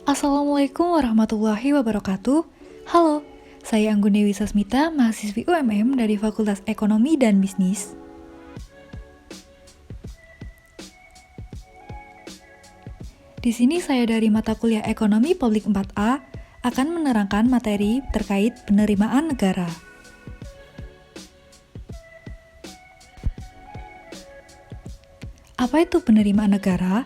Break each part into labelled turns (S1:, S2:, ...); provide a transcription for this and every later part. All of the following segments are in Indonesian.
S1: Assalamualaikum warahmatullahi wabarakatuh. Halo, saya Anggun Sasmita, mahasiswi UMM dari Fakultas Ekonomi dan Bisnis. Di sini saya dari mata kuliah Ekonomi Publik 4A akan menerangkan materi terkait penerimaan negara. Apa itu penerimaan negara?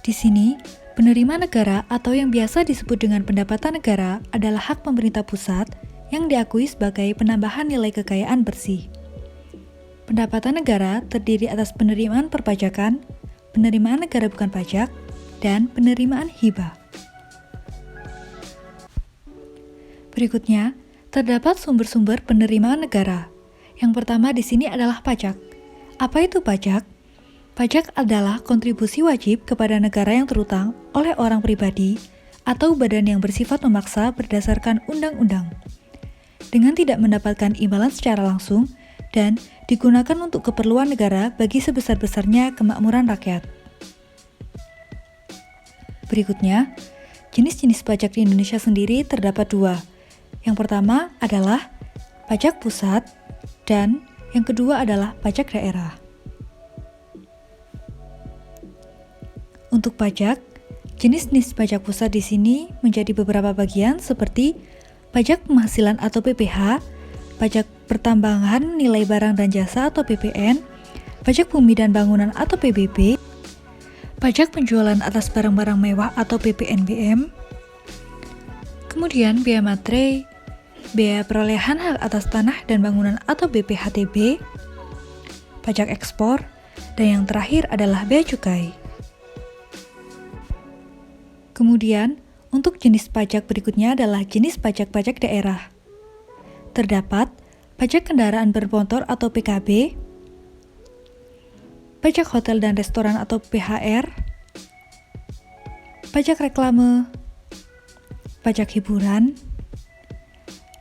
S1: Di sini, penerimaan negara atau yang biasa disebut dengan pendapatan negara adalah hak pemerintah pusat yang diakui sebagai penambahan nilai kekayaan bersih. Pendapatan negara terdiri atas penerimaan perpajakan, penerimaan negara bukan pajak, dan penerimaan hibah. Berikutnya, terdapat sumber-sumber penerimaan negara. Yang pertama di sini adalah pajak. Apa itu pajak? Pajak adalah kontribusi wajib kepada negara yang terutang oleh orang pribadi atau badan yang bersifat memaksa berdasarkan undang-undang, dengan tidak mendapatkan imbalan secara langsung dan digunakan untuk keperluan negara bagi sebesar-besarnya kemakmuran rakyat. Berikutnya, jenis-jenis pajak di Indonesia sendiri terdapat dua. Yang pertama adalah pajak pusat dan yang kedua adalah pajak daerah. Untuk pajak, jenis-jenis pajak pusat di sini menjadi beberapa bagian seperti pajak penghasilan atau PPH, pajak pertambangan nilai barang dan jasa atau PPN, pajak bumi dan bangunan atau PBB, pajak penjualan atas barang-barang mewah atau PPNBM, kemudian biaya materai, biaya perolehan hak atas tanah dan bangunan atau BPHTB, pajak ekspor, dan yang terakhir adalah bea cukai. Kemudian, untuk jenis pajak berikutnya adalah jenis pajak-pajak daerah. Terdapat pajak kendaraan bermotor atau PKB, pajak hotel dan restoran atau PHR, pajak reklame, pajak hiburan,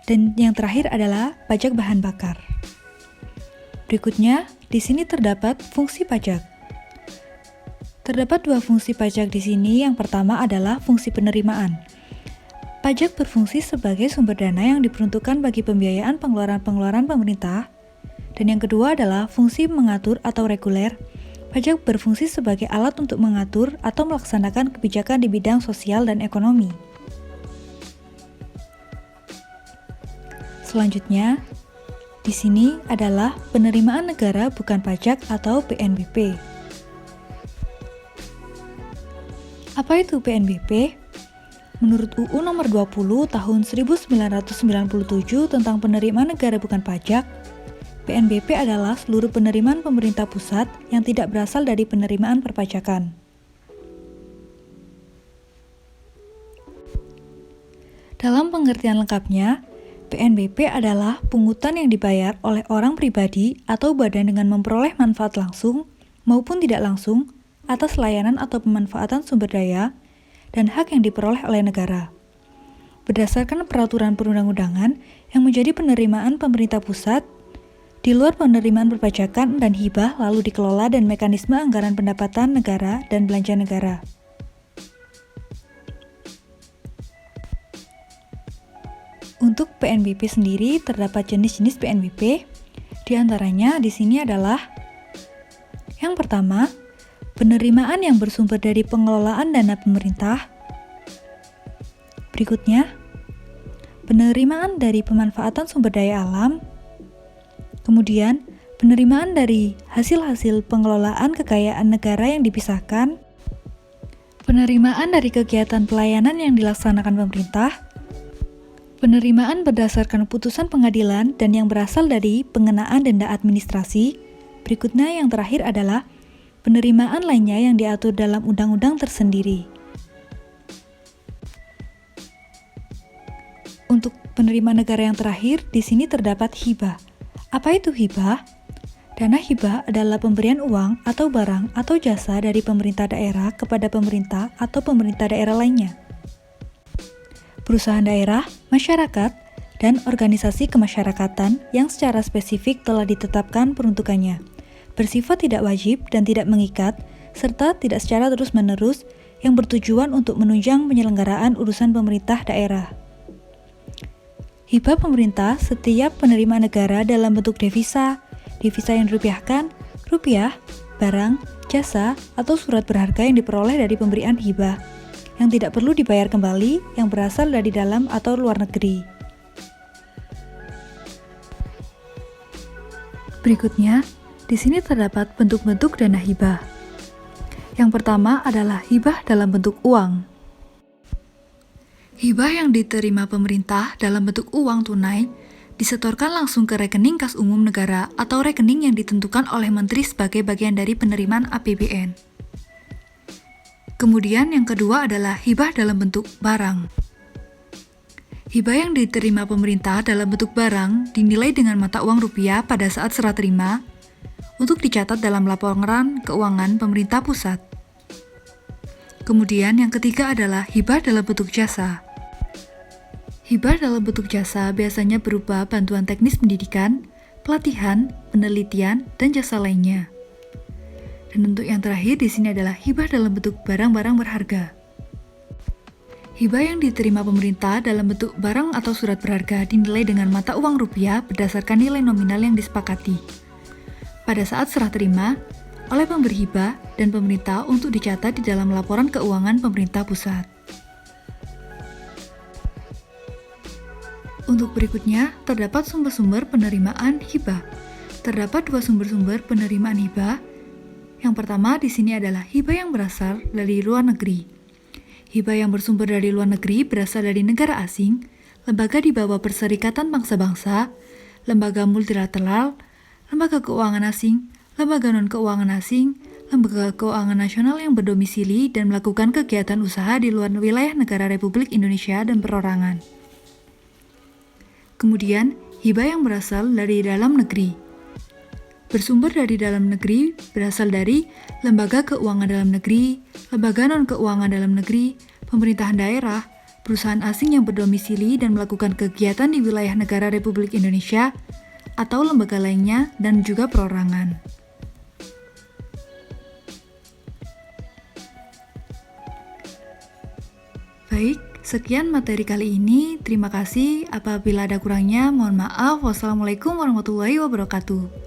S1: dan yang terakhir adalah pajak bahan bakar. Berikutnya, di sini terdapat fungsi pajak. Terdapat dua fungsi pajak di sini. Yang pertama adalah fungsi penerimaan. Pajak berfungsi sebagai sumber dana yang diperuntukkan bagi pembiayaan pengeluaran-pengeluaran pemerintah. Dan yang kedua adalah fungsi mengatur atau reguler. Pajak berfungsi sebagai alat untuk mengatur atau melaksanakan kebijakan di bidang sosial dan ekonomi. Selanjutnya, di sini adalah penerimaan negara bukan pajak atau PNBP. Apa itu PNBP? Menurut UU nomor 20 tahun 1997 tentang penerimaan negara bukan pajak, PNBP adalah seluruh penerimaan pemerintah pusat yang tidak berasal dari penerimaan perpajakan. Dalam pengertian lengkapnya, PNBP adalah pungutan yang dibayar oleh orang pribadi atau badan dengan memperoleh manfaat langsung maupun tidak langsung atas layanan atau pemanfaatan sumber daya dan hak yang diperoleh oleh negara. Berdasarkan peraturan perundang-undangan yang menjadi penerimaan pemerintah pusat, di luar penerimaan perpajakan dan hibah lalu dikelola dan mekanisme anggaran pendapatan negara dan belanja negara. Untuk PNBP sendiri terdapat jenis-jenis PNBP, di antaranya di sini adalah yang pertama, penerimaan yang bersumber dari pengelolaan dana pemerintah. Berikutnya, penerimaan dari pemanfaatan sumber daya alam. Kemudian, penerimaan dari hasil-hasil pengelolaan kekayaan negara yang dipisahkan. Penerimaan dari kegiatan pelayanan yang dilaksanakan pemerintah. Penerimaan berdasarkan putusan pengadilan dan yang berasal dari pengenaan denda administrasi. Berikutnya yang terakhir adalah penerimaan lainnya yang diatur dalam undang-undang tersendiri. Untuk penerimaan negara yang terakhir, di sini terdapat hibah. Apa itu hibah? Dana hibah adalah pemberian uang atau barang atau jasa dari pemerintah daerah kepada pemerintah atau pemerintah daerah lainnya. Perusahaan daerah, masyarakat, dan organisasi kemasyarakatan yang secara spesifik telah ditetapkan peruntukannya, bersifat tidak wajib dan tidak mengikat, serta tidak secara terus-menerus yang bertujuan untuk menunjang penyelenggaraan urusan pemerintah daerah. Hibah pemerintah setiap penerima negara dalam bentuk devisa yang dirupiahkan, rupiah, barang, jasa, atau surat berharga yang diperoleh dari pemberian hibah, yang tidak perlu dibayar kembali, yang berasal dari dalam atau luar negeri. Berikutnya, di sini terdapat bentuk-bentuk dana hibah. Yang pertama adalah hibah dalam bentuk uang. Hibah yang diterima pemerintah dalam bentuk uang tunai disetorkan langsung ke rekening kas umum negara atau rekening yang ditentukan oleh menteri sebagai bagian dari penerimaan APBN. Kemudian yang kedua adalah hibah dalam bentuk barang. Hibah yang diterima pemerintah dalam bentuk barang dinilai dengan mata uang rupiah pada saat serah terima untuk dicatat dalam laporan keuangan pemerintah pusat. Kemudian yang ketiga adalah hibah dalam bentuk jasa. Hibah dalam bentuk jasa biasanya berupa bantuan teknis pendidikan, pelatihan, penelitian, dan jasa lainnya. Dan untuk yang terakhir di sini adalah hibah dalam bentuk barang-barang berharga. Hibah yang diterima pemerintah dalam bentuk barang atau surat berharga dinilai dengan mata uang rupiah berdasarkan nilai nominal yang disepakati pada saat serah terima oleh pemberi hibah dan pemerintah untuk dicatat di dalam laporan keuangan pemerintah pusat. Untuk berikutnya, terdapat sumber-sumber penerimaan hibah. Terdapat dua sumber-sumber penerimaan hibah. Yang pertama di sini adalah hibah yang berasal dari luar negeri. Hibah yang bersumber dari luar negeri berasal dari negara asing, lembaga di bawah Perserikatan Bangsa-Bangsa, lembaga multilateral, lembaga keuangan asing, lembaga non-keuangan asing, lembaga keuangan nasional yang berdomisili dan melakukan kegiatan usaha di luar wilayah negara Republik Indonesia dan perorangan. Kemudian, hibah yang berasal dari dalam negeri. Bersumber dari dalam negeri berasal dari lembaga keuangan dalam negeri, lembaga non-keuangan dalam negeri, pemerintahan daerah, perusahaan asing yang berdomisili dan melakukan kegiatan di wilayah negara Republik Indonesia, atau lembaga lainnya, dan juga perorangan. Baik, sekian materi kali ini. Terima kasih. Apabila ada kurangnya, mohon maaf. Wassalamualaikum warahmatullahi wabarakatuh.